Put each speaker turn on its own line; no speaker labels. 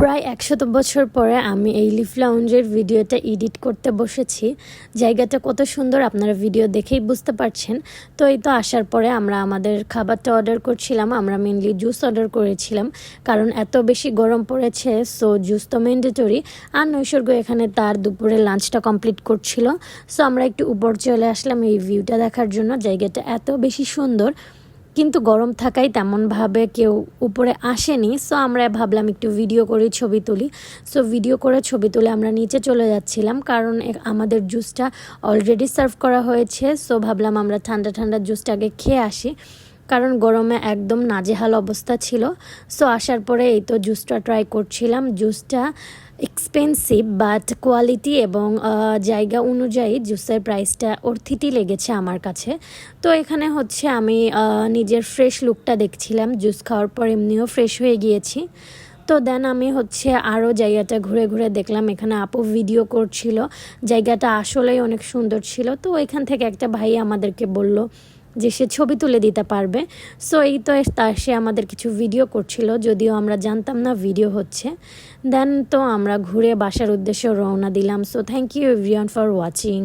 প্রায় ১০০ বছর পরে আমি এই লিফ লাউঞ্জের ভিডিওটা এডিট করতে বসেছি। জায়গাটা কত সুন্দর আপনারা ভিডিও দেখেই বুঝতে পারছেন। তো এই তো আসার পরে আমরা আমাদের খাবারটা অর্ডার করছিলাম। আমরা মেনলি জুস অর্ডার করেছিলাম, কারণ এত বেশি গরম পড়েছে, সো জুস তো ম্যান্ডেটরি। আর নৈসর্গ এখানে তার দুপুরে লাঞ্চটা কমপ্লিট করছিল। সো আমরা একটু উপর চলে আসলাম এই ভিউটা দেখার জন্য। জায়গাটা এত বেশি সুন্দর, কিন্তু গরম থাকায় তেমনভাবে কেউ উপরে আসেনি। সো আমরা ভাবলাম একটু ভিডিও করি, ছবি তুলি। সো ভিডিও করে ছবি তুলে আমরা নিচে চলে যাচ্ছিলাম, কারণ আমাদের জুসটা অলরেডি সার্ভ করা হয়েছে। সো ভাবলাম আমরা ঠান্ডা ঠান্ডা জুসটা আগে খেয়ে আসি, কারণ গরমে একদম নাজেহাল অবস্থা ছিল। সো আসার পরে এই তো জুসটা ট্রাই করছিলাম। জুসটা এক্সপেন্সিভ, বাট কোয়ালিটি এবং জায়গা অনুযায়ী জুসের প্রাইসটা অর্থিতই লেগেছে আমার কাছে। তো এখানে হচ্ছে আমি নিজের ফ্রেশ লুকটা দেখছিলাম। জুস খাওয়ার পর এমনিও ফ্রেশ হয়ে গিয়েছি। তো দেন আমি হচ্ছে আরও জায়গাটা ঘুরে ঘুরে দেখলাম। এখানে আপু ভিডিও করছিল। জায়গাটা আসলেই অনেক সুন্দর ছিল। তো এখান থেকে একটা ভাই আমাদেরকে বলল যে সে ছবি তুলে দিতে পারবে। সো এই তো সে আমাদের কিছু ভিডিও করছিল, যদিও আমরা জানতাম না ভিডিও হচ্ছে। দেন তো আমরা ঘুরে বাসার উদ্দেশ্যে রওনা দিলাম। So thank you everyone for watching.